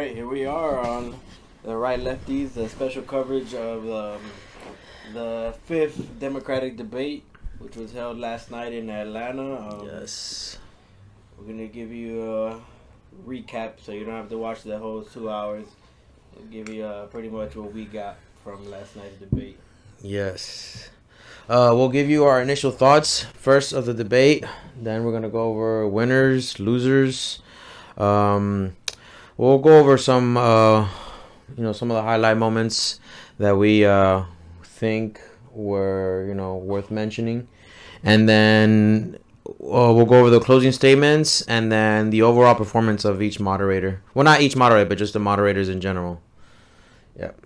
right, here we are on the Right Lefties, the special coverage of the fifth Democratic debate, which was held last night in Atlanta. Yes. We're gonna give you a recap, so you don't have to watch the whole 2 hours. We'll give you pretty much what we got from last night's debate. Yes. We'll give you our initial thoughts first of the debate. Then we're gonna go over winners, losers. We'll go over some, some of the highlight moments that we think were, worth mentioning, and then we'll go over the closing statements and then the overall performance of each moderator. Well, not each moderator, but just the moderators in general. Yep.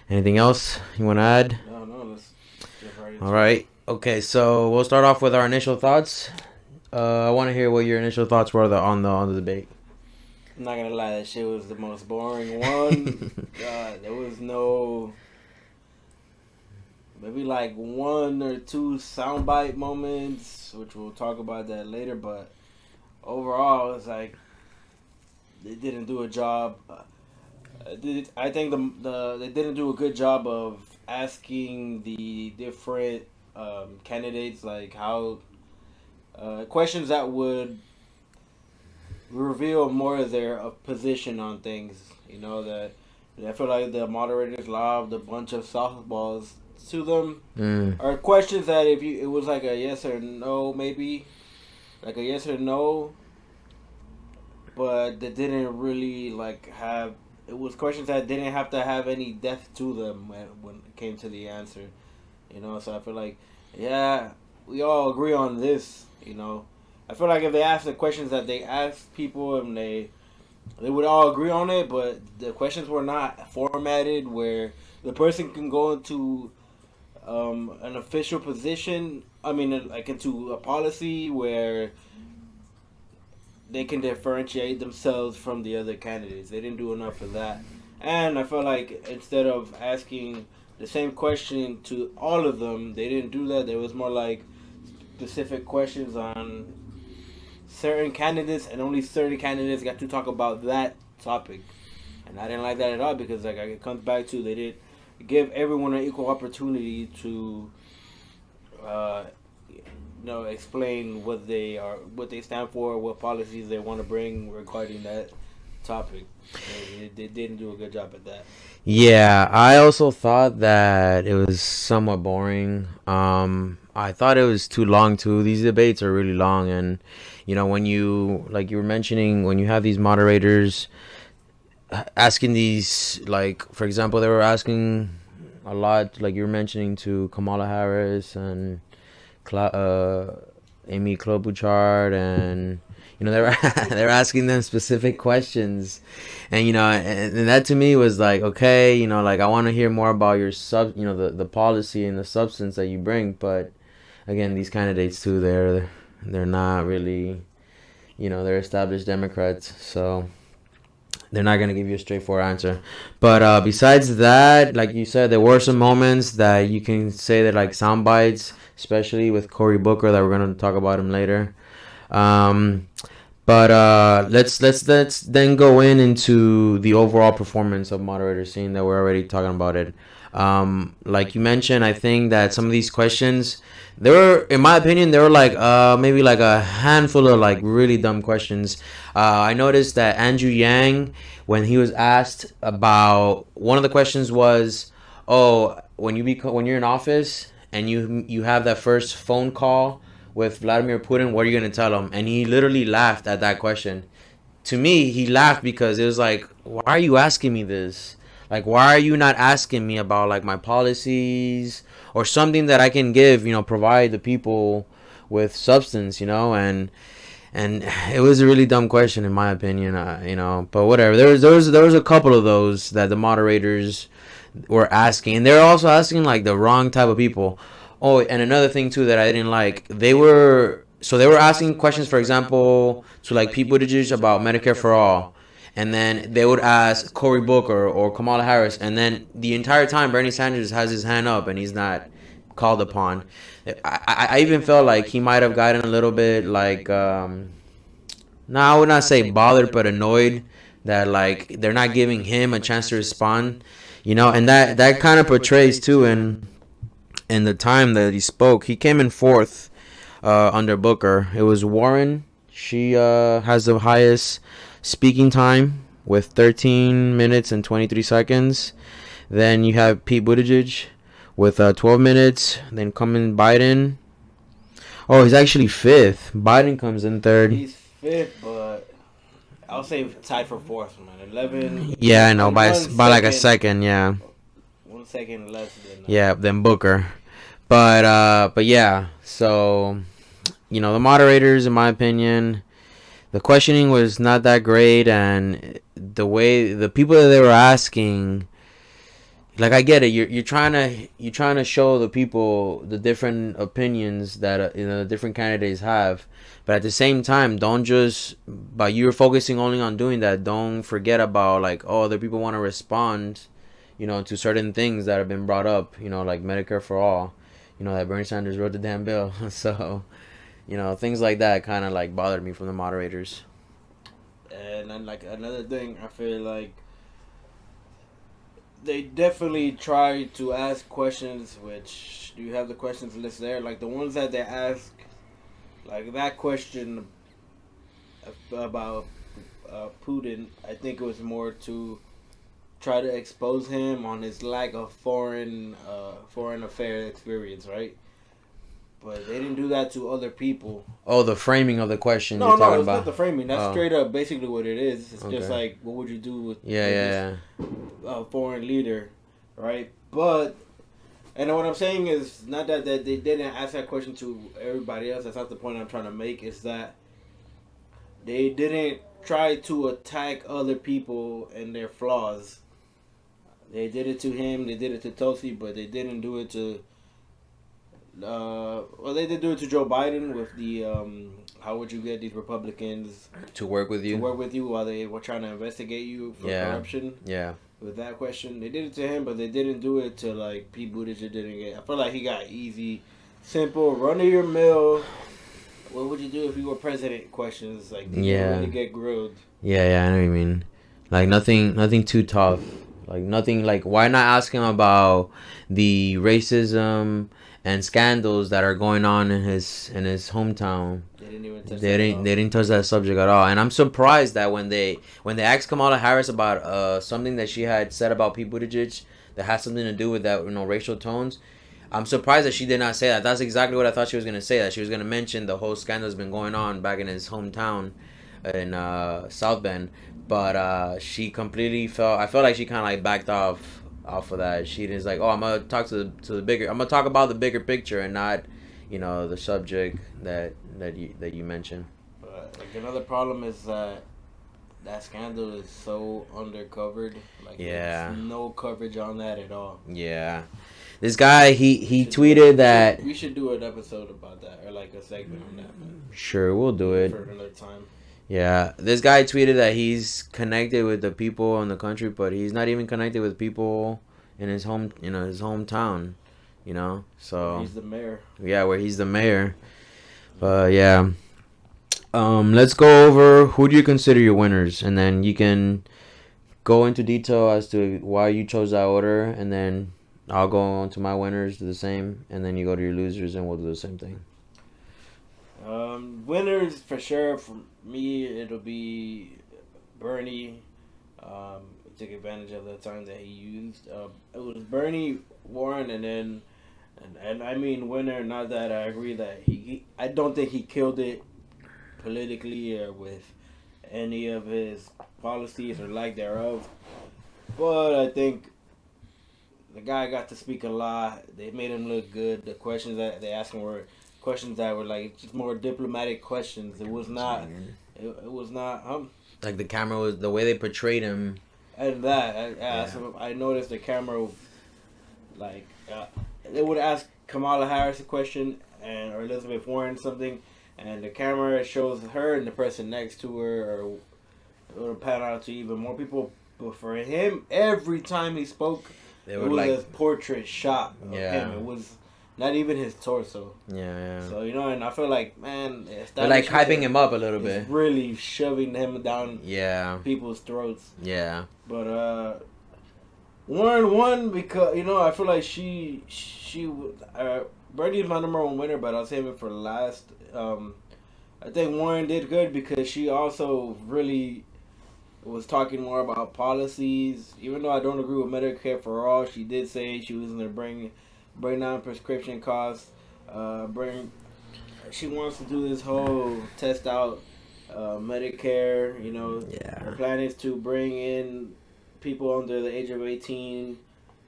Anything else you want to add? No, let's get right into All right. Okay, so we'll start off with our initial thoughts. I want to hear what your initial thoughts were on the debate. I'm not gonna lie, that shit was the most boring one. There was no, maybe like one or two soundbite moments, which we'll talk about that later. But overall, it's like they didn't do a job. I think they didn't do a good job of asking the different candidates like how questions that would reveal more of their position on things. You know, that I feel like the moderators lobbed a bunch of softballs to them, or questions that if it was like a yes or no, maybe like a yes or no, but they didn't really like have. It was questions that didn't have to have any depth to them when it came to the answer. You know, so I feel like, yeah, we all agree on this. You know, I feel like if they asked the questions that they asked people and they would all agree on it, but the questions were not formatted where the person can go into an official position. I mean, like into a policy where they can differentiate themselves from the other candidates. They didn't do enough of that. And I feel like instead of asking the same question to all of them, they didn't do that. There was more like specific questions on certain candidates, and only certain candidates got to talk about that topic. And I didn't like that at all because like it comes back to they did give everyone an equal opportunity to explain what they are, what they stand for, what policies they want to bring regarding that topic. They didn't do a good job at that. Yeah, I also thought that it was somewhat boring. I thought it was too long too. These debates are really long, and when you like you were mentioning, when you have these moderators asking these, like for example, they were asking a lot, like you were mentioning, to Kamala Harris and Amy Klobuchar, and they were they were asking them specific questions, and and that to me was like, okay, like I want to hear more about your the policy and the substance that you bring. But again, these candidates too, they're not really, they're established Democrats, so they're not going to give you a straightforward answer. But besides that, like you said, there were some moments that you can say that like sound bites, especially with Cory Booker, that we're going to talk about him later. But let's then go into the overall performance of moderators, seeing that we're already talking about it. Like you mentioned, I think that some of these questions, in my opinion, they were like maybe like a handful of like really dumb questions. I noticed that Andrew Yang, when he was asked about, one of the questions was, oh, when you're in office and you have that first phone call with Vladimir Putin, what are you going to tell him? And he literally laughed at that question. To me, he laughed because it was like, why are you asking me this? Like, why are you not asking me about like my policies or something that I can give, provide the people with substance, and it was a really dumb question in my opinion, but whatever. There was a couple of those that the moderators were asking, and they're also asking like the wrong type of people. Oh, and another thing too that I didn't like, they were asking questions, for example, to like Pete Buttigieg about Medicare for all, and then they would ask Cory Booker or Kamala Harris, and then the entire time Bernie Sanders has his hand up and he's not called upon. I even felt like he might have gotten a little bit like, no, I would not say bothered, but annoyed that like they're not giving him a chance to respond, you know, and that kind of portrays too in the time that he spoke. He came in fourth under Booker. It was Warren. She has the highest speaking time with 13 minutes and 23 seconds. Then you have Pete Buttigieg with 12 minutes. Then coming Biden. Oh, he's actually fifth. Biden comes in third. He's fifth, but I'll say tied for fourth, man. 11. Yeah, I know, by like a second, yeah. 1 second less than. Yeah, than Booker. But yeah. So, you know, the moderators, in my opinion, the questioning was not that great, and the way the people that they were asking, like, I get it. You're trying to show the people the different opinions that you know the different candidates have, but at the same time, don't just by you're focusing only on doing that. Don't forget about like, oh, other people want to respond, you know, to certain things that have been brought up. You know, like Medicare for all. You know that Bernie Sanders wrote the damn bill. So, you know, things like that kind of like bothered me from the moderators. And then like another thing, I feel like they definitely try to ask questions. Which do you have the questions list there? Like the ones that they ask, like that question about Putin. I think it was more to try to expose him on his lack of foreign affairs experience, right? But they didn't do that to other people. Oh, the framing of the question No, you're talking it's about. not the framing. That's straight up basically what it is. It's just Okay. like, what would you do with Yeah. foreign leader, right? But, and what I'm saying is not that they didn't ask that question to everybody else. That's not the point I'm trying to make. It's that they didn't try to attack other people and their flaws. They did it to him. They did it to Tulsi, but they didn't do it to. Well, they did do it to Joe Biden with the how would you get these Republicans To work with you. while they were trying to investigate you for corruption. Yeah. With that question, they did it to him, but they didn't do it to like Pete Buttigieg. Didn't get. I feel like he got easy, simple, run of your mill. What would you do if you were president? Questions like they didn't really get grilled. Yeah, I know what you mean. Like nothing too tough. Like nothing. Like why not ask him about the racism and scandals that are going on in his hometown? They didn't even touch. They didn't touch that subject at all. And I'm surprised that when they asked Kamala Harris about something that she had said about Pete Buttigieg that has something to do with that, you know, racial tones. I'm surprised that she did not say that. That's exactly what I thought she was gonna say. That she was gonna mention the whole scandal that's been going on back in his hometown in South Bend. But she completely felt. I felt like she kind of like backed off of that. She was like, "Oh, I'm gonna talk to the bigger. I'm gonna talk about the bigger picture and not, you know, the subject that you mentioned." But like another problem is that scandal is so undercovered. Like there's no coverage on that at all. Yeah. This guy, he tweeted that... We should do an episode about that, or like a segment on that. Sure, we'll do it. For another time. Yeah. This guy tweeted that he's connected with the people in the country, but he's not even connected with people in his home, you know, his hometown, you know? So... He's the mayor. Yeah, where he's the mayor. But, yeah. Let's go over who do you consider your winners, and then you can go into detail as to why you chose that order, and then... I'll go on to my winners, do the same, and then you go to your losers, and we'll do the same thing. Winners, for sure, for me, it'll be Bernie. Took advantage of the time that he used. It was Bernie, Warren, and then... And I mean winner, not that I agree that I don't think he killed it politically or with any of his policies or lack thereof. But I think... The guy got to speak a lot. They made him look good. The questions that they asked him were questions that were like just more diplomatic questions. It was not. It was not. Like the camera was the way they portrayed him. And that I noticed the camera, like they would ask Kamala Harris a question or Elizabeth Warren something, and the camera shows her and the person next to her, or it would pan out to even more people. But for him, every time he spoke. It was like a portrait shot of him. It was not even his torso. Yeah. So and I feel like, man, They're like hyping him up a little bit. Really shoving him down. Yeah. People's throats. Yeah. But Warren won because I feel like Birdie is my number one winner, but I'll save it for last. I think Warren did good because she also really was talking more about policies. Even though I don't agree with Medicare for all, she did say she was going to bring down prescription costs. She wants to do this whole test out Medicare. Her plan is to bring in people under the age of 18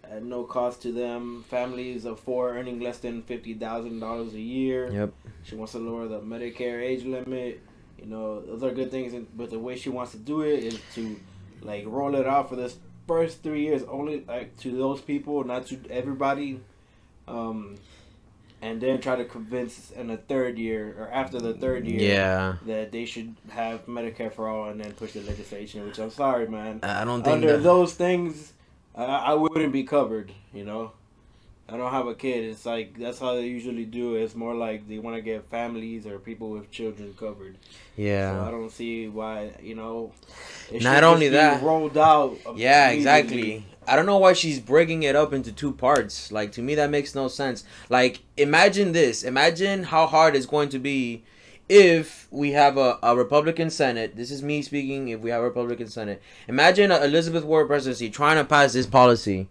at no cost to them. Families of 4 earning less than $50,000 a year. Yep. She wants to lower the Medicare age limit. Those are good things, but the way she wants to do it is to roll it out for this first 3 years only to those people, not to everybody. And then try to convince in the third year or after the third year that they should have Medicare for all, and then push the legislation. Which I'm sorry, man. I don't think under those things, I wouldn't be covered. I don't have a kid. It's like that's how they usually do it. It's more like they want to get families or people with children covered. Yeah. So I don't see why it not only that rolled out. Yeah, exactly. I don't know why she's breaking it up into 2 parts. To me, that makes no sense. Imagine this. Imagine how hard it's going to be if we have a Republican Senate. This is me speaking. If we have a Republican Senate. Imagine Elizabeth Warren presidency trying to pass this policy.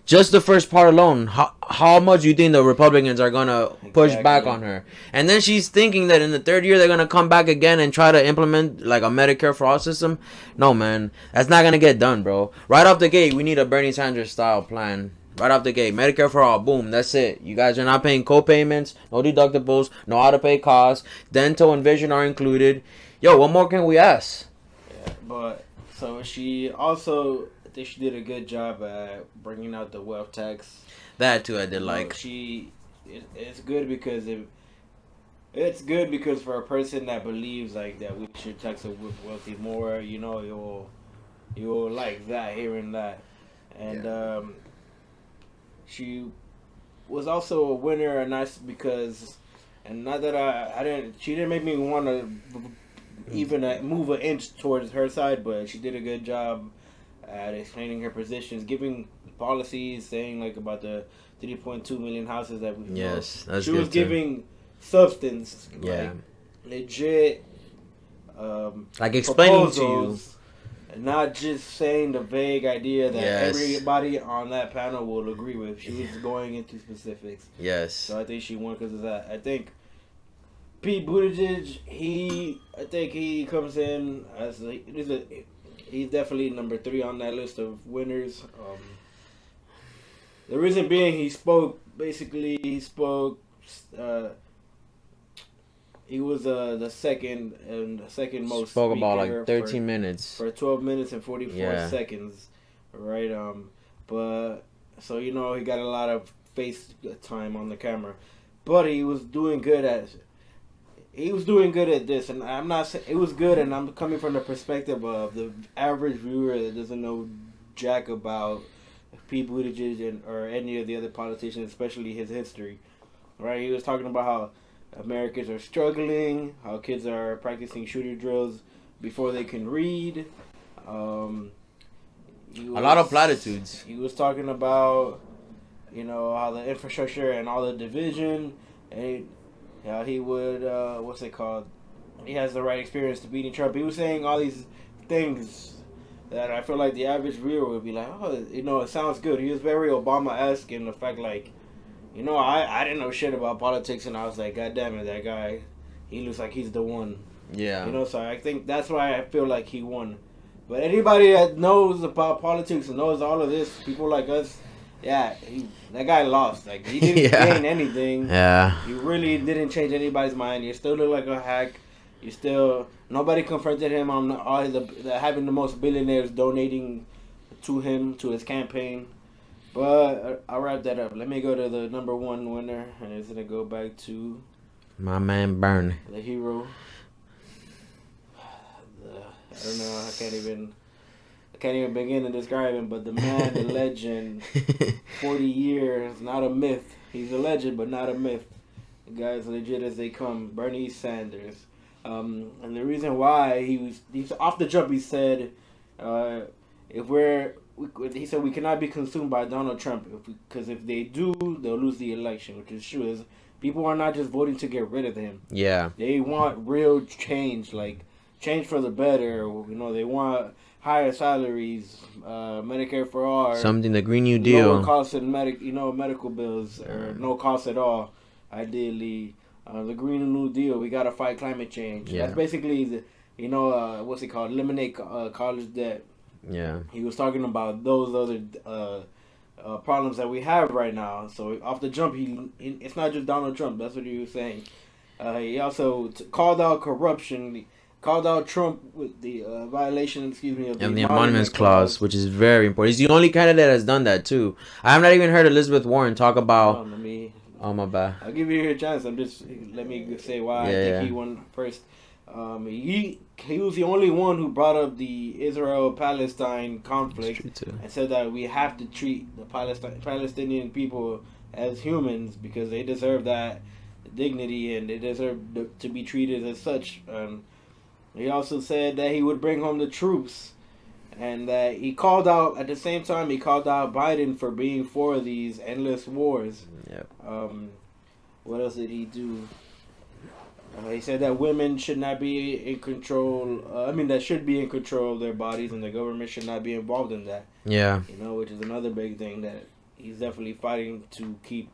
Just the first part alone, how much you think the Republicans are going to push back on her? And then she's thinking that in the third year they're going to come back again and try to implement a Medicare for all system. No, man. That's not going to get done, bro. Right off the gate, we need a Bernie Sanders style plan. Right off the gate. Medicare for all. Boom. That's it. You guys are not paying co-payments, no deductibles, no out-of-pay costs. Dental and vision are included. Yo, what more can we ask? Yeah, but so she also... she did a good job at bringing out the wealth tax. That too, I did like. It's good because for a person that believes that we should tax the wealthy more, you'll like that, hearing that, and she was also a winner, and that's because, and not that she didn't make me want to even move an inch towards her side, but she did a good job at explaining her positions, giving policies, saying about the 3.2 million houses that we. Yes, that's she good was too. Giving substance, legit, explaining to you, and not just saying the vague idea that everybody on that panel will agree with. She was going into specifics. Yes. So I think she won because of that. I think Pete Buttigieg, he comes in as he's definitely number 3 on that list of winners. The reason being, he spoke. He was the second most. Spoke about 13 minutes for 12 minutes and 44 seconds, right? But so he got a lot of face time on the camera, but he was doing good at. He was doing good at this, and I'm not saying it was good, and I'm coming from the perspective of the average viewer that doesn't know jack about Pete Buttigieg or any of the other politicians, especially his history. Right? He was talking about how Americans are struggling, how kids are practicing shooter drills before they can read. A lot of platitudes. He was talking about, how the infrastructure and all the division, and he would, what's it called? He has the right experience to beating Trump. He was saying all these things that I feel like the average viewer would be like, oh, it sounds good. He was very Obama-esque in the fact, I didn't know shit about politics, and I was like, God damn it, that guy, he looks like he's the one. Yeah. So I think that's why I feel like he won. But anybody that knows about politics and knows all of this, people like us, that guy lost. He didn't gain anything. Yeah. You really didn't change anybody's mind. You still look like a hack. Nobody confronted him on having the most billionaires donating to him, to his campaign. But I'll wrap that up. Let me go to the number 1 winner, and it's going to go back to my man Bernie, the hero. I don't know. I can't even. I can't even begin to describe him, but the man, the legend, 40 years, not a myth. He's a legend, but not a myth. The guy's legit as they come. Bernie Sanders. And the reason why he's off the jump, he said, if he said we cannot be consumed by Donald Trump because if they do, they'll lose the election, which is true. Is people are not just voting to get rid of him. Yeah. They want real change, like change for the better. You know, they want higher salaries, Medicare for all, Something, the Green New Deal. lower cost in medical bills, or no cost at all. Ideally, the Green New Deal. We gotta fight climate change. Yeah. That's basically what's it called? Eliminate college debt. Yeah. He was talking about those other problems that we have right now. So off the jump, it's not just Donald Trump. That's what he was saying. He also called out corruption. Called out Trump with the violation, of the Emoluments Clause, which is very important. He's the only candidate that has done that too. I have not even heard Elizabeth Warren talk about. Oh, my bad. I'll give you a chance. Let me say why I think he won first. He was the only one who brought up the Israel-Palestine conflict and said that we have to treat the Palestinian people as humans because they deserve that dignity and they deserve to be treated as such. He also said that he would bring home the troops, and that he called out, at the same time, he called out Biden for being for these endless wars. Yep. What else did he do? He said that women should not be in control. That should be in control of their bodies, and the government should not be involved in that. Yeah. Which is another big thing that he's definitely fighting to keep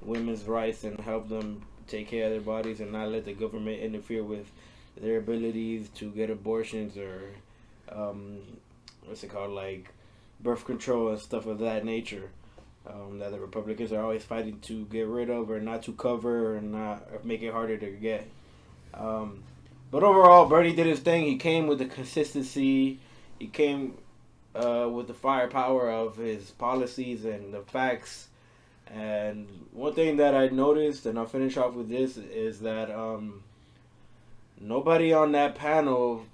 women's rights and help them take care of their bodies and not let the government interfere with their abilities to get abortions or like birth control and stuff of that nature. That the Republicans are always fighting to get rid of or not to cover or not make it harder to get. But overall, Bernie did his thing. He came with the consistency. He came with the firepower of his policies and the facts. And one thing that I noticed, and I'll finish off with this, is that nobody on that panel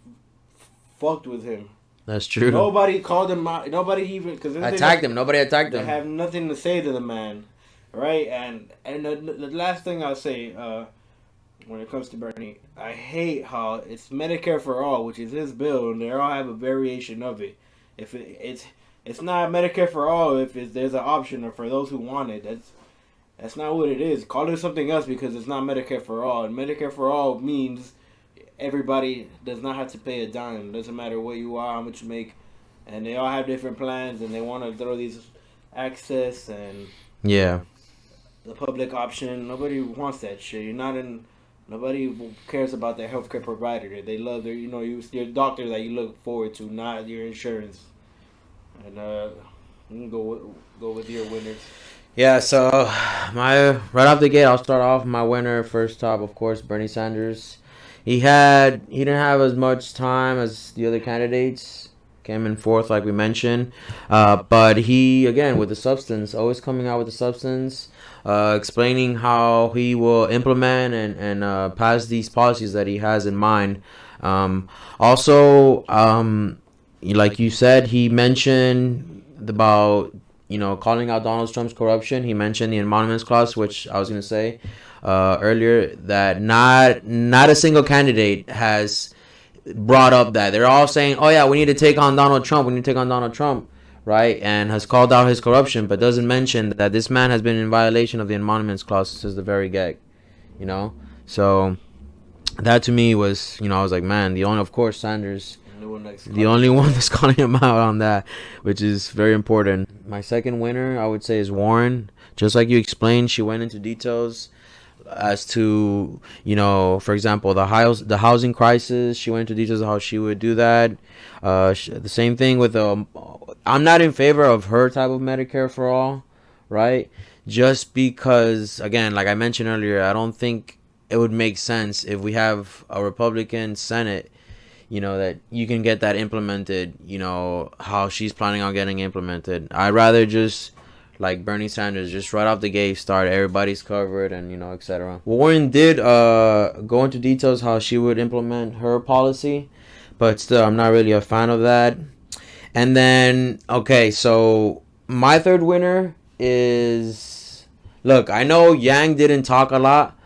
fucked with him. That's true. Nobody called him out. Nobody even attacked him. Nobody attacked him. They have nothing to say to the man, right? And the last thing I'll say when it comes to Bernie, I hate how it's Medicare for all, which is his bill, and they all have a variation of it. If it's not Medicare for all, if there's an option or for those who want it, that's not what it is. Call it something else because it's not Medicare for all. And Medicare for all means everybody does not have to pay a dime. It doesn't matter what you are, how much you make, and they all have different plans, and they want to throw these access and the public option. Nobody wants that shit. Nobody cares about their healthcare provider. They love your doctor that you look forward to, not your insurance. And you can go with your winners. Yeah, so right off the gate, I'll start off my winner. First top, of course, Bernie Sanders. He didn't have as much time as the other candidates. Came in fourth, like we mentioned. But he, again, with the substance, always coming out with the substance, explaining how he will implement and pass these policies that he has in mind. Also, like you said, he mentioned about calling out Donald Trump's corruption. He mentioned the Emoluments Clause, which I was going to say earlier, that not a single candidate has brought up that. They're all saying, oh yeah, we need to take on Donald Trump, right? And has called out his corruption, but doesn't mention that this man has been in violation of the Emoluments Clause since the very get. So that to me was, I was like, man, of course, Sanders, the only one that's calling him out on that, which is very important. My second winner, I would say, is Warren. Just like you explained, she went into details as to, for example, the housing crisis. She went into details of how she would do that. The same thing with I'm not in favor of her type of Medicare for all, right? Just because, again, like I mentioned earlier, I don't think it would make sense if we have a Republican Senate, that you can get that implemented, how she's planning on getting implemented. I'd rather just, like Bernie Sanders, just right off the gate, start everybody's covered and, etc. Warren did go into details how she would implement her policy, but still, I'm not really a fan of that. And then, okay, so my third winner is. Look, I know Yang didn't talk a lot,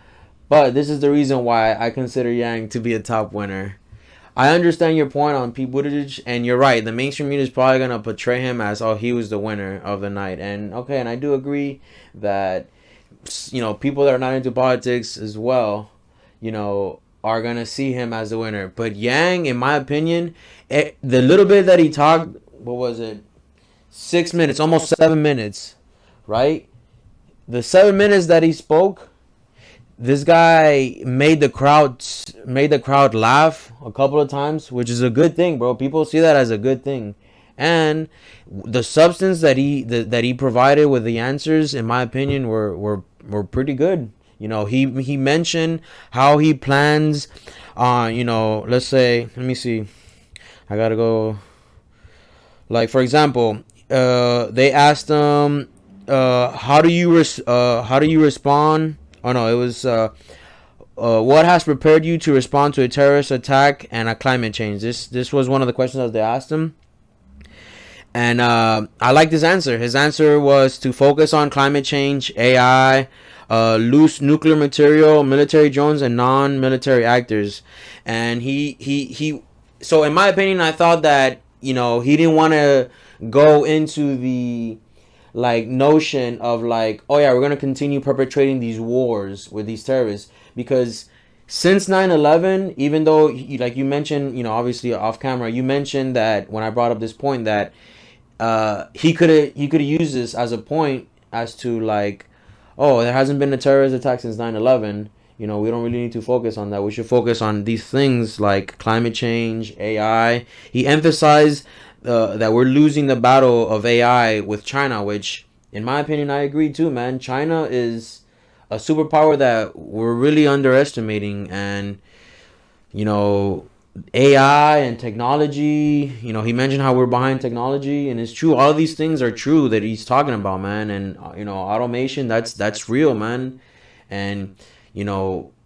but this is the reason why I consider Yang to be a top winner. I understand your point on Pete Buttigieg, and you're right. The mainstream media is probably gonna portray him as, oh, he was the winner of the night, and okay, and I do agree that people that are not into politics as well, are gonna see him as the winner. But Yang, in my opinion, the little bit that he talked, what was it, 6 minutes, almost 7 minutes, right? The 7 minutes that he spoke, this guy made the crowd laugh a couple of times, which is a good thing, bro. People see that as a good thing, and the substance that he provided with the answers, in my opinion, were pretty good. He mentioned how he plans on, let's say, let me see, I gotta go. Like, for example, they asked him, how do you respond? Oh no, it was what has prepared you to respond to a terrorist attack and a climate change. This was one of the questions that they asked him, and I liked his answer. His answer was to focus on climate change, AI, loose nuclear material, military drones, and non-military actors. And he. So in my opinion, I thought that he didn't want to go into the notion of oh yeah, we're gonna continue perpetrating these wars with these terrorists, because since 9/11, even though like you mentioned, obviously off camera, you mentioned that when I brought up this point that he could have used this as a point as to oh, there hasn't been a terrorist attack since 9/11. We don't really need to focus on that. We should focus on these things like climate change, AI. He emphasized that we're losing the battle of AI with China, which, in my opinion, I agree too, man. China is a superpower that we're really underestimating, and you know, AI and technology. He mentioned how we're behind technology, and it's true. All of these things are true that he's talking about, man. And automation, that's real, man. And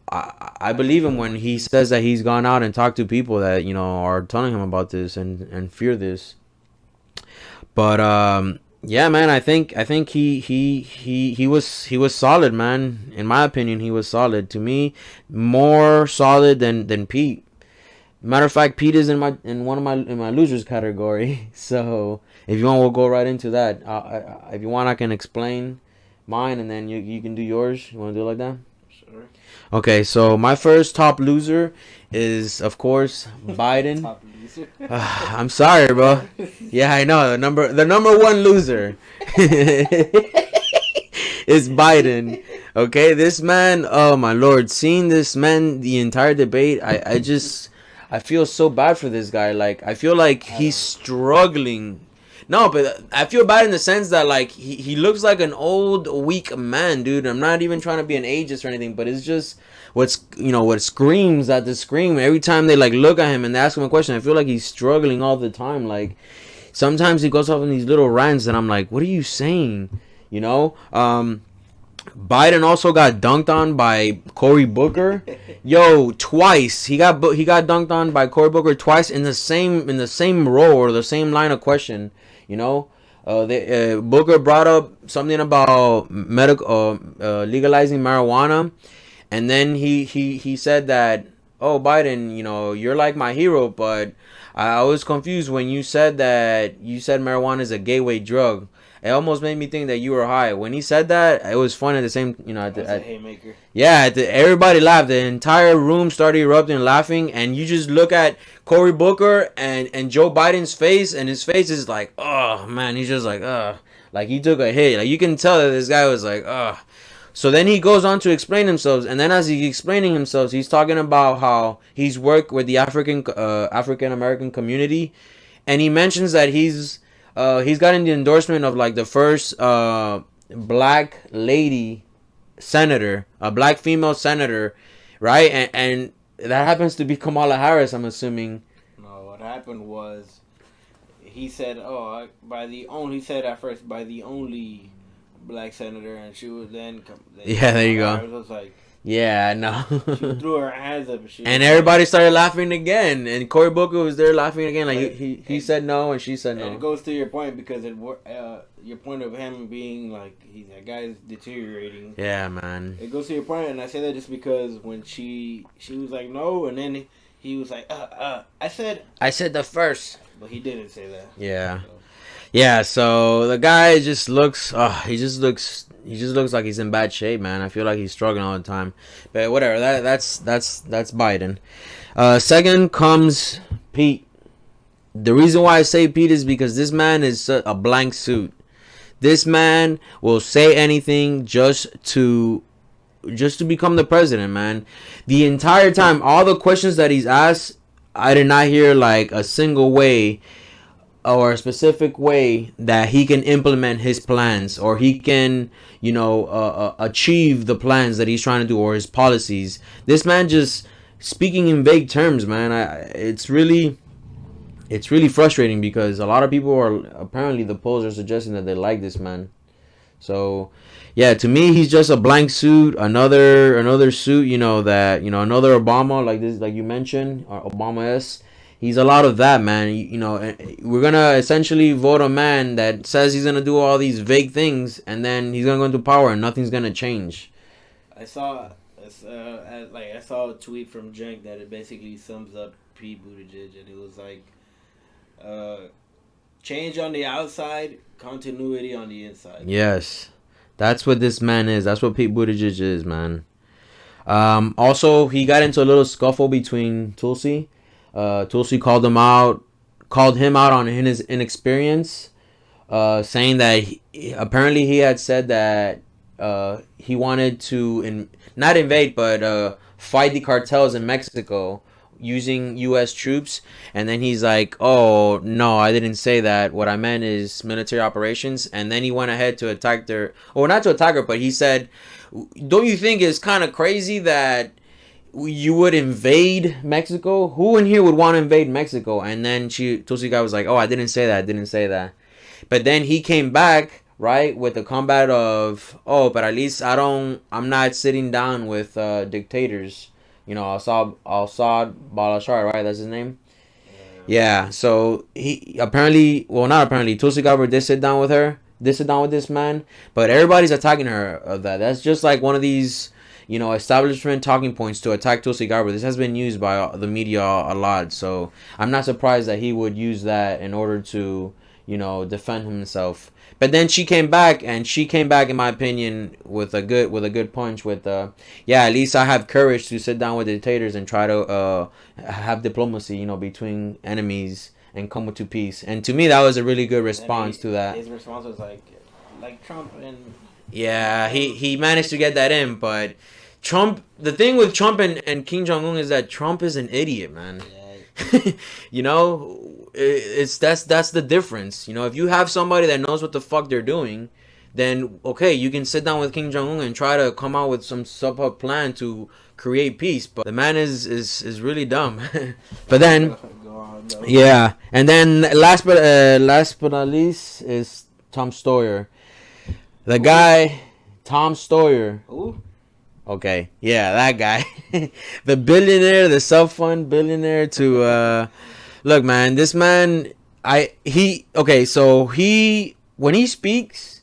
I believe him when he says that he's gone out and talked to people that are telling him about this and fear this. But yeah, man, I think he was solid, man. In my opinion, he was solid. To me, more solid than Pete. Matter of fact, Pete is in my losers category. So if you want, we'll go right into that. If you want, I can explain mine, and then you can do yours. You want to do it like that? Sure. Okay, so my first top loser is, of course, Biden. Top loser. I'm sorry, bro. Yeah, I know the number one loser is Biden. Okay, this man. Oh my lord, seeing this man the entire debate, I feel so bad for this guy. Like, I feel like he's struggling. No, but I feel bad in the sense that he looks like an old weak man, dude. I'm not even trying to be an ageist or anything, but it's just what screams at the screen every time they look at him and they ask him a question. I feel like he's struggling all the time. Like, sometimes he goes off in these little rants and I'm like, what are you saying? Biden also got dunked on by Cory Booker. Yo, twice he got dunked on by Cory Booker twice in the same row or the same line of question. Booker brought up something about legalizing marijuana, and then he said that, oh, Biden, you're like my hero, but I was confused when you said marijuana is a gateway drug. It almost made me think that you were high. When he said that, it was fun at the same, A haymaker. yeah, everybody laughed. The entire room started erupting laughing, and you just look at Cory Booker and Joe Biden's face, and his face is like, oh man, he's just like, like he took a hit. Like, you can tell that this guy was like, So then he goes on to explain himself, and then as he's explaining himself, he's talking about how he's worked with the African American community, and he mentions that he's gotten the endorsement of the first black lady senator, a black female senator, right? And that happens to be Kamala Harris, I'm assuming. No, what happened was he said, "Oh, he said at first by the only black senator," and she was then. Yeah, there you go. Harris was like, Yeah, She no. threw her hands up. And she And was like, everybody started laughing again, and Cory Booker was there laughing again. Like but he said no, and she said and it no. goes to your point because your point of him being like that guy's deteriorating. Yeah, man. It goes to your point, and I say that just because when she was like no, and then he was like I said the first. but he didn't say that. Yeah. So, Yeah, so the guy just looks he just looks like he's in bad shape, man. I feel like he's struggling all the time. But whatever, that's Biden. Second comes Pete. The reason why I say Pete is because this man is a blank suit. This man will say anything just to become the president, man. The entire time, all the questions that he's asked, I did not hear like a single way or a specific way that he can implement his plans or he can, achieve the plans that he's trying to do or his policies. This man just speaking in vague terms, man. It's really frustrating because a lot of people are apparently the polls are suggesting that they like this man. So, yeah, to me, he's just a blank suit, another suit, another Obama like this, like you mentioned, Obama S. He's a lot of that, man. We're gonna essentially vote a man that says he's gonna do all these vague things, and then he's gonna go into power, and nothing's gonna change. I saw I saw a tweet from Jenk that it basically sums up Pete Buttigieg, and it was like, change on the outside, continuity on the inside. Yes, that's what this man is. That's what Pete Buttigieg is, man. Also, he got into a little scuffle between Tulsi. Tulsi called him out on his inexperience, saying that apparently he had said that he wanted to not invade but fight the cartels in Mexico using U.S. troops, and then he's like, "Oh no, I didn't say that. What I meant is military operations." And then he went ahead to attack not to attack her, but he said, "Don't you think it's kind of crazy that you would invade Mexico? Who in here would want to invade Mexico?" And then Tulsi guy was like, "Oh, I didn't say that. I didn't say that." But then he came back, right, with the combat of, "Oh, but at least I'm not sitting down with dictators. Assad Balashar, right? That's his name." Yeah. So he apparently, well, not apparently, Tulsi Gabbard did sit down with this man, but everybody's attacking her of that. That's just like one of these, establishment talking points to attack Tulsi Gabbard. This has been used by the media a lot, so I'm not surprised that he would use that in order to, defend himself. But then she came back, in my opinion, with a good punch. At least I have courage to sit down with dictators and try to have diplomacy, between enemies and come to peace. And to me, that was a really good response to that. His response was like Trump and. Yeah, he managed to get that in, but Trump. The thing with Trump and Kim Jong Un is that Trump is an idiot, man. Yeah. That's the difference. If you have somebody that knows what the fuck they're doing, then okay, you can sit down with Kim Jong Un and try to come out with some sub plan to create peace. But the man is really dumb. But then, yeah, and then last but not least is Tom Sawyer. The guy, Tom Sawyer. Who? Okay, yeah, that guy. The billionaire, the self-fund billionaire to, look, man, this man, when he speaks,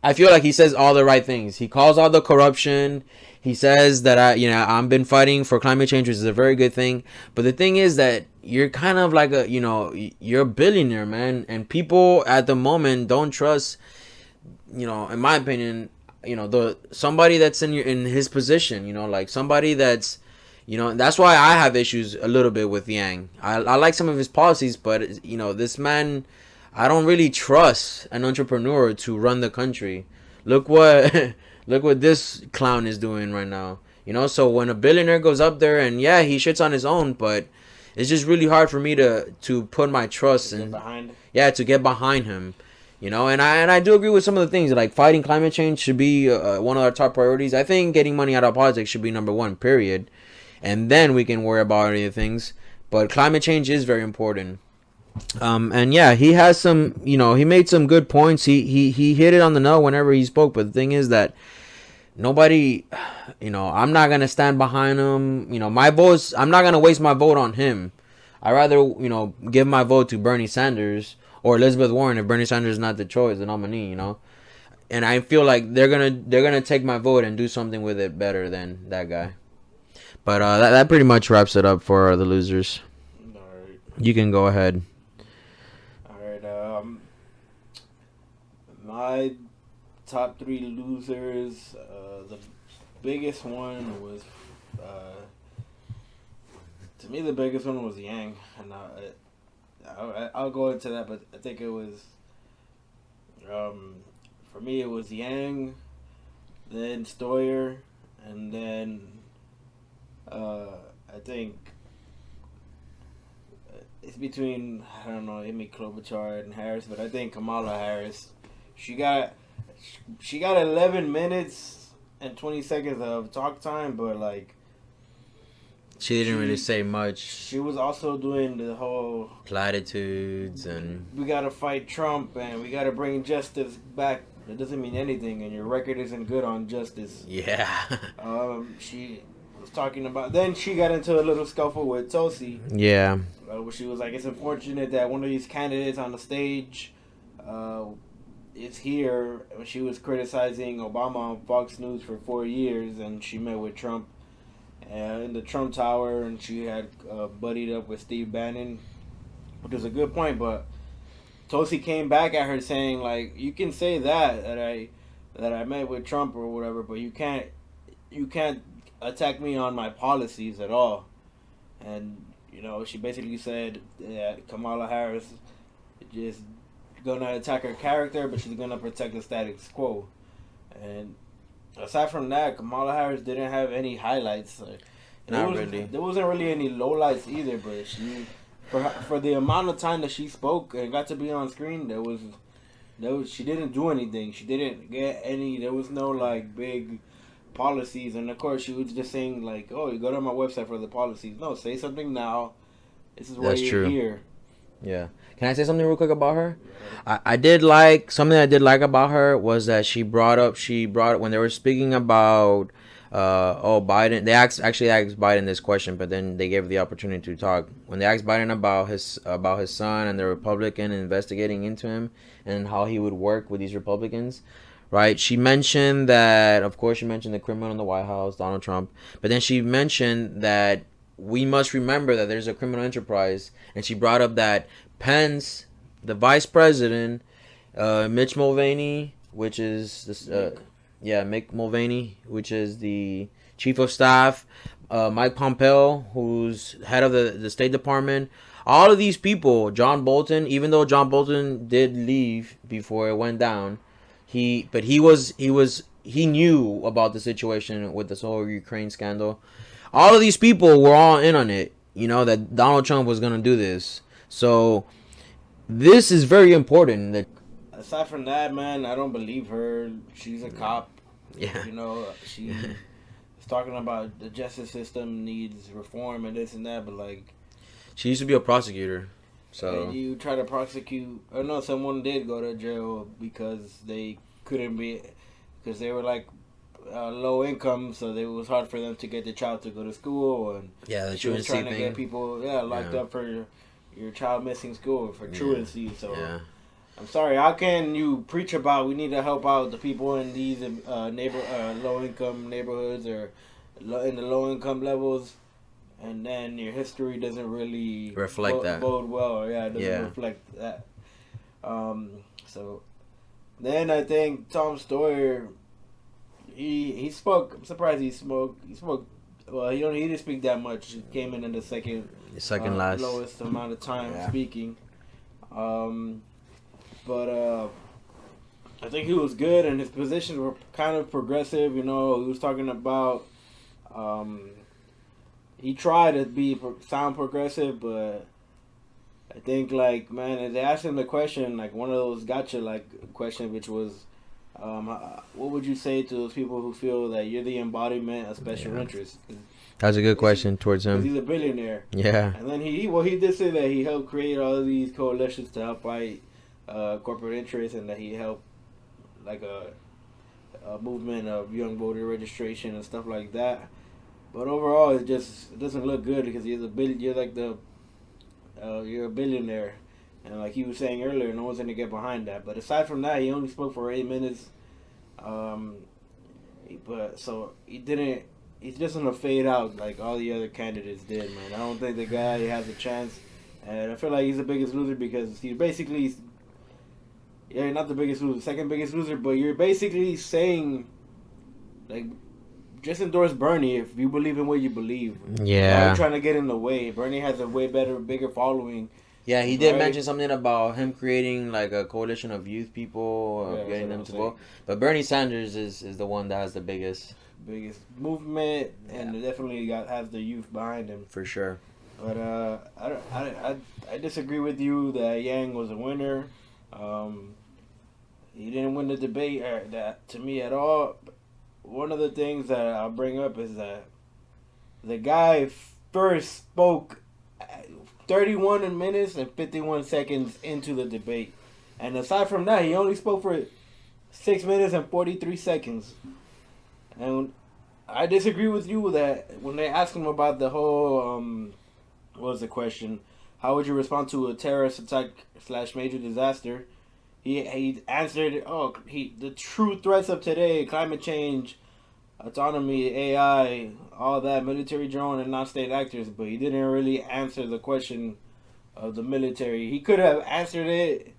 I feel like he says all the right things. He calls out the corruption. He says that I've been fighting for climate change, which is a very good thing. But the thing is that you're kind of like you're a billionaire, man. And people at the moment don't trust, in my opinion, somebody that's in his position, like somebody that's, that's why I have issues a little bit with Yang. I like some of his policies, but this man, I don't really trust an entrepreneur to run the country. Look what this clown is doing right now. So when a billionaire goes up there and yeah, he shits on his own, but it's just really hard for me to put my trust to get behind him. And I do agree with some of the things, like fighting climate change should be one of our top priorities. I think getting money out of politics should be number one, period. And then we can worry about other things. But climate change is very important. And yeah, he has some, he made some good points. He hit it on the nail whenever he spoke. But the thing is that nobody, I'm not gonna stand behind him. My vote's I'm not gonna waste my vote on him. I rather give my vote to Bernie Sanders or Elizabeth Warren if Bernie Sanders is not the choice, the nominee. And I feel like they're gonna take my vote and do something with it better than that guy. But that pretty much wraps it up for the losers. All right. You can go ahead. All right. My top three losers. The biggest one was, to me, the biggest one was Yang, and I'll go into that. But I think it was, for me, it was Yang, then Stoyer, and then I think it's between, I don't know, Amy Klobuchar and Harris, but I think Kamala Harris, she got 11 minutes and 20 seconds of talk time, but like She didn't really say much. she was also doing the whole Platitudes and we gotta fight Trump and we gotta bring justice back. It doesn't mean anything, and your record isn't good on justice. yeah. She was talking about. Then she got into a little scuffle with Tulsi. Yeah. Where she was like, "It's unfortunate that one of these candidates on the stage is here." She was criticizing Obama on Fox News for 4 years, and she met with Trump in the Trump Tower, and she had buddied up with Steve Bannon, which was a good point. But Tulsi came back at her saying, like, you can say that I met with Trump or whatever, but you can't attack me on my policies at all. And she basically said that Kamala Harris just gonna attack her character, but she's gonna protect the status quo. And aside from that, Kamala Harris didn't have any highlights. Really. There wasn't really any lowlights either, but for the amount of time that she spoke and got to be on screen, she didn't do anything. She didn't get any. There was no like big policies, and of course she was just saying like, "Oh, you go to my website for the policies." No, say something now. This is why That's you're true. here. Yeah. Can I say something real quick about her? I did like something I did like about her was that she brought when they were speaking about Biden. They actually asked Biden this question, but then they gave the opportunity to talk. When they asked Biden about his son and the Republican investigating into him and how he would work with these Republicans, right? She mentioned that, of course, she mentioned the criminal in the White House, Donald Trump, but then she mentioned that we must remember that there's a criminal enterprise, and she brought up that Pence, the vice president, Mitch Mulvaney, which is this, Mick Mulvaney, which is the chief of staff, Mike Pompeo, who's head of the State Department. All of these people, John Bolton, even though John Bolton did leave before it went down, he knew about the situation with this whole Ukraine scandal. All of these people were all in on it, that Donald Trump was going to do this. So this is very important. That Aside from that, man, I don't believe her. She's a cop. Yeah. She is talking about the justice system needs reform and this and that, but like she used to be a prosecutor. So you try to prosecute. I know someone did go to jail because they were like low income, so it was hard for them to get the child to go to school, and the she was trying to thing. get people locked up for your child missing school for truancy. So I'm sorry, how can you preach about we need to help out the people in these low income neighborhoods or in the low income levels, and then your history doesn't really reflect that bode well, it doesn't reflect that. So then I think Tom Stoyer, he spoke. I'm surprised he spoke. Well, he didn't speak that much. He came in the second last lowest amount of time speaking. But I think he was good, and his positions were kind of progressive. He was talking about. He tried to sound progressive, but I think they asked him the question, one of those gotcha question, which was, what would you say to those people who feel that you're the embodiment of special interests? That's a good question towards him. He's a billionaire. Yeah. And then he did say that he helped create all of these coalitions to help fight corporate interests, and that he helped movement of young voter registration and stuff like that. But overall, it doesn't look good because you're like you're a billionaire, and like he was saying earlier, no one's gonna get behind that. But aside from that, he only spoke for 8 minutes. Um, but so he didn't. He's just gonna fade out like all the other candidates did, man. I don't think the guy has a chance, and I feel like he's the biggest loser because he's basically, yeah, not the biggest loser, second biggest loser, but you're basically saying, like, just endorse Bernie if you believe in what you believe. Yeah. Why are you trying to get in the way? Bernie has a way bigger following. Yeah, he did mention something about him creating like a coalition of youth people, getting them to vote. But Bernie Sanders is the one that has the biggest movement, and definitely has the youth behind him for sure. But I disagree with you that Yang was a winner. He didn't win the debate that to me at all. One of the things that I'll bring up is that the guy first spoke 31 minutes and 51 seconds into the debate. And aside from that, he only spoke for 6 minutes and 43 seconds. And I disagree with you that when they asked him about the whole, what was the question? How would you respond to a terrorist attack / major disaster? He answered, the true threats of today, climate change, autonomy, AI, all that, military drone and non-state actors, but he didn't really answer the question of the military. He could have answered it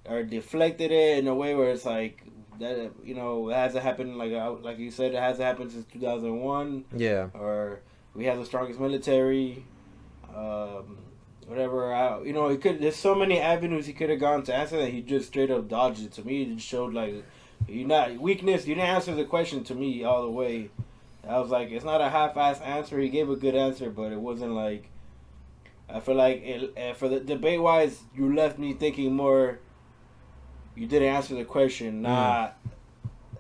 or deflected it in a way where it's like, that, you know, it hasn't happened, like you said, it hasn't happened since 2001. Yeah. Or we have the strongest military. Whatever. He could. There's so many avenues he could have gone to answer that he just straight up dodged it. To me, it just showed like weakness. You didn't answer the question to me all the way. I was like, it's not a half-ass answer. He gave a good answer, but it wasn't like. I feel like for the debate wise, you left me thinking more. You didn't answer the question. That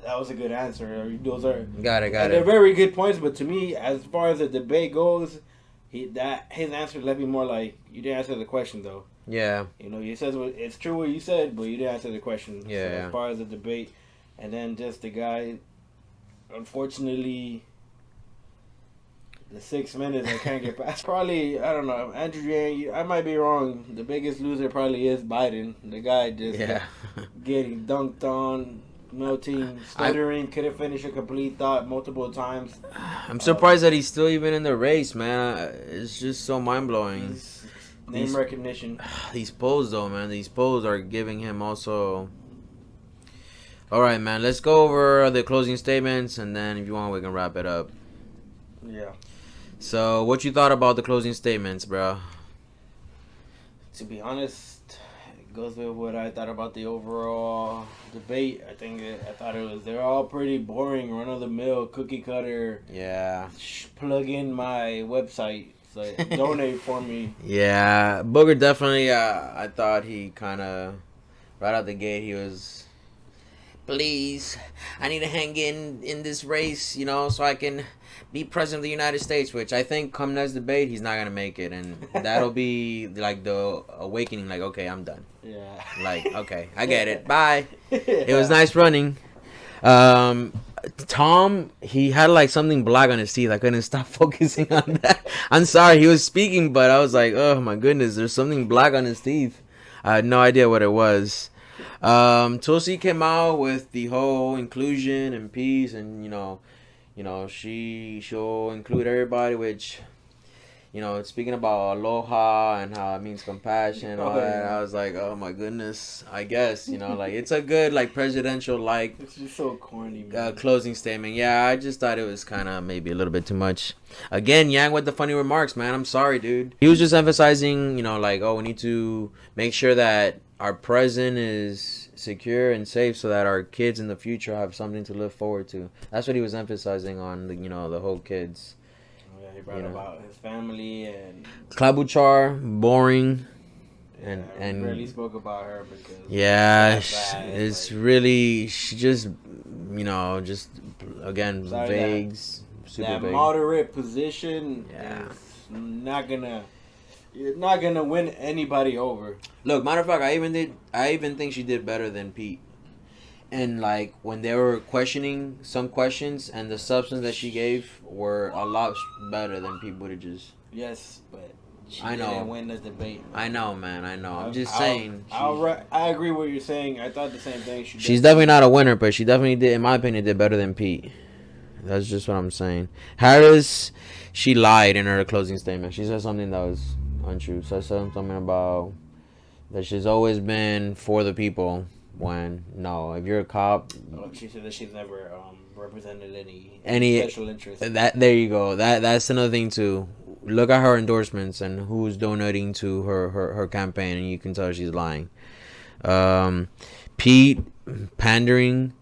was a good answer. Those are got it. They're very good points, but to me, as far as the debate goes, his answer left me more like you didn't answer the question though. Yeah. He says it's true what you said, but you didn't answer the question. Yeah. So as far as the debate, and then just the guy, unfortunately, the 6 minutes I can't get past. Probably, I don't know, Andrew Yang, I might be wrong. The biggest loser probably is Biden. The guy just getting dunked on, melting, stuttering, couldn't finish a complete thought multiple times. I'm surprised that he's still even in the race, man. It's just so mind-blowing. Name recognition. These polls, though, man. These polls are giving him also... All right, man. Let's go over the closing statements, and then if you want, we can wrap it up. Yeah. So, what you thought about the closing statements, bro? To be honest, it goes with what I thought about the overall debate. I thought they're all pretty boring, run-of-the-mill, cookie-cutter. Yeah. Plug in my website. So donate for me. Yeah. Booger definitely, I thought he kind of, right out the gate, he was... Please, I need to hang in this race, so I can be president of the United States, which I think come next debate, he's not going to make it. And that'll be like the awakening, like, okay, I'm done. Yeah. Like, okay, I get it. Bye. It was nice running. Tom, he had like something black on his teeth. I couldn't stop focusing on that. I'm sorry, he was speaking, but I was like, oh my goodness, there's something black on his teeth. I had no idea what it was. Tulsi came out with the whole inclusion and peace, and she'll include everybody, which speaking about aloha and how it means compassion and all that. I was like, oh my goodness, I guess like it's a good like presidential like it's just so corny, man. Closing statement. Yeah, I just thought it was kind of maybe a little bit too much. Again, Yang with the funny remarks, man. I'm sorry, dude. He was just emphasizing like, oh, we need to make sure that our present is secure and safe so that our kids in the future have something to look forward to. That's what he was emphasizing on the whole kids. Oh, yeah, he brought about his family and Klabuchar, boring. And barely spoke about her because it's really she just again vague, super that vague. Moderate position is not gonna. You're not gonna win anybody over. Look, matter of fact, I even think she did better than Pete. And like when they were questioning some questions, and the substance that she gave were a lot better than Pete Buttigieg's. Yes, but she I didn't know. win the debate. I know, man. I know. I'm just I'll, saying. I agree with what you're saying. I thought the same thing. She's definitely not a winner, but she definitely did, in my opinion, did better than Pete. That's just what I'm saying. Harris, she lied in her closing statement. She said something that was untrue. So I said something about that she's always been for the people. When no, if you're a cop, She said that she's never represented any special interest. that there you go. That's another thing too. Look at her endorsements and who's donating to her campaign, and you can tell she's lying. Pete pandering,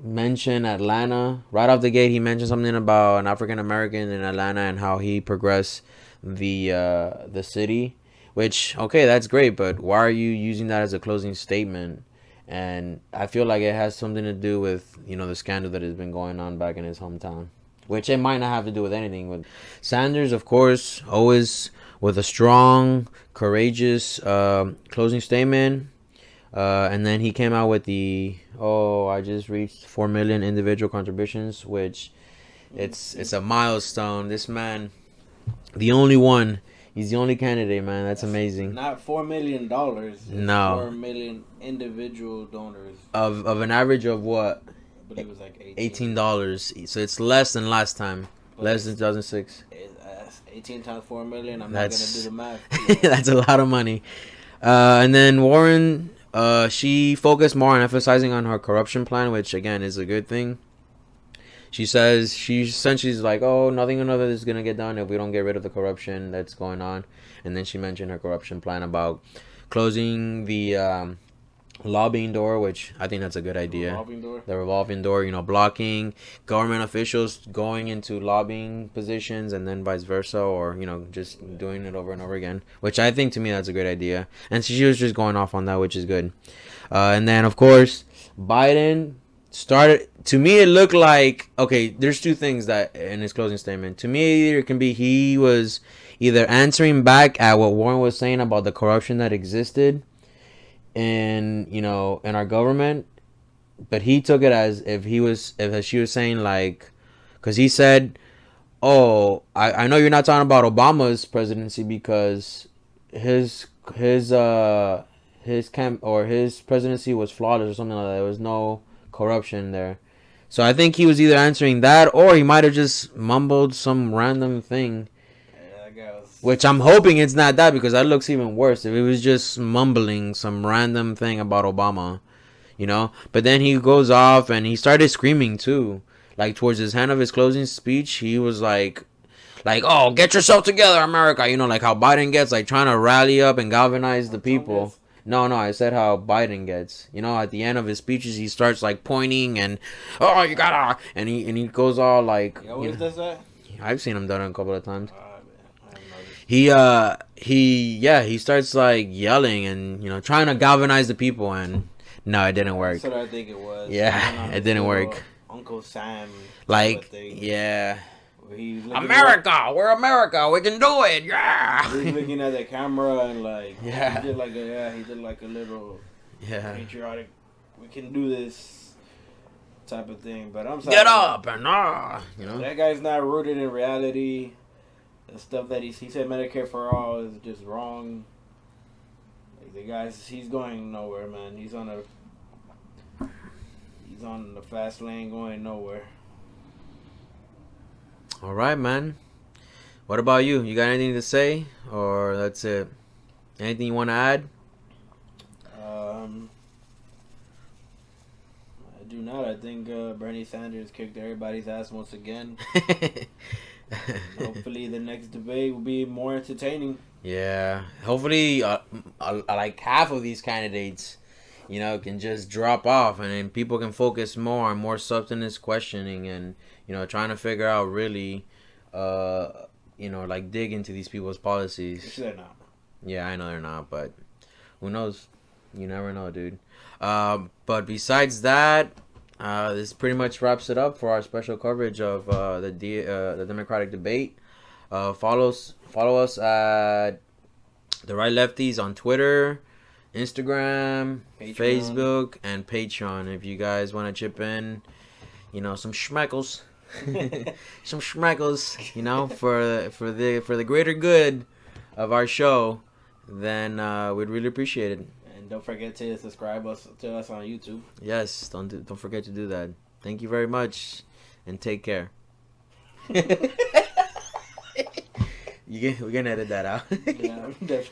mentioned Atlanta right off the gate. He mentioned something about an African American in Atlanta and how he progressed the city. Which okay, that's great, but why are you using that as a closing statement? And I feel like it has something to do with the scandal that has been going on back in his hometown, which it might not have to do with anything. With Sanders, of course, always with a strong, courageous closing statement. And then he came out with I just reached 4 million individual contributions, which it's a milestone. This man, the only one, he's the only candidate, man. That's amazing. Not $4 million. No. 4 million individual donors. Of an average of what? I believe it was like $18. So it's less than last time. But less than 2006. 18 times 4 million. I'm not gonna do the math. That's a lot of money. And then Warren, she focused more on emphasizing on her corruption plan, which again is a good thing. She says she's like, oh, nothing another is gonna get done if we don't get rid of the corruption that's going on. And then she mentioned her corruption plan about closing the lobbying door, which I think that's a good idea. The revolving door, blocking government officials going into lobbying positions and then vice versa, or just doing it over and over again, which I think to me that's a great idea. And she was just going off on that, which is good. And then of course Biden started. To me it looked like, okay, there's two things that in his closing statement. To me it can be he was either answering back at what Warren was saying about the corruption that existed in in our government, but he took it as if she was saying, like, because he said, oh, I know you're not talking about Obama's presidency because his presidency was flawless or something like that. There was no corruption there. So I think he was either answering that, or he might have just mumbled some random thing. Which I'm hoping it's not that, because that looks even worse if it was just mumbling some random thing about Obama, But then he goes off and he started screaming too. Like towards his end of his closing speech, he was like, oh, get yourself together, America. Like how Biden gets, like trying to rally up and galvanize the people. No, I said how Biden gets. At the end of his speeches, he starts like pointing and, oh, you gotta, and he goes all like. He always does that? I've seen him done it a couple of times. He starts like yelling and trying to galvanize the people, and no, it didn't work. That's what I think it was. Yeah, it didn't work. Uncle Sam, like, yeah. America, we're America, we can do it, yeah. He's looking at the camera and like, yeah, he did like a little, patriotic, we can do this type of thing. But I'm sorry, get up and that guy's not rooted in reality. The stuff that he said Medicare for all is just wrong. Like the guy's, he's going nowhere, man. He's on the fast lane going nowhere. All right, man. What about you? You got anything to say, or that's it? Anything you want to add? I do not. I think Bernie Sanders kicked everybody's ass once again. Hopefully the next debate will be more entertaining. Yeah, hopefully like half of these candidates can just drop off, and then people can focus more on more substance questioning and trying to figure out really like dig into these people's policies. Which they're not. Yeah, I know they're not, but who knows? You never know, dude. But besides that, this pretty much wraps it up for our special coverage of the Democratic debate. Follow us at The Right Lefties on Twitter, Instagram, Patreon. Facebook, and Patreon. If you guys want to chip in, some shmeckles, some shmeckles, for the greater good of our show, then we'd really appreciate it. And don't forget to subscribe to us on YouTube. Yes, don't forget to do that. Thank you very much, and take care. We're gonna edit that out. Yeah, definitely.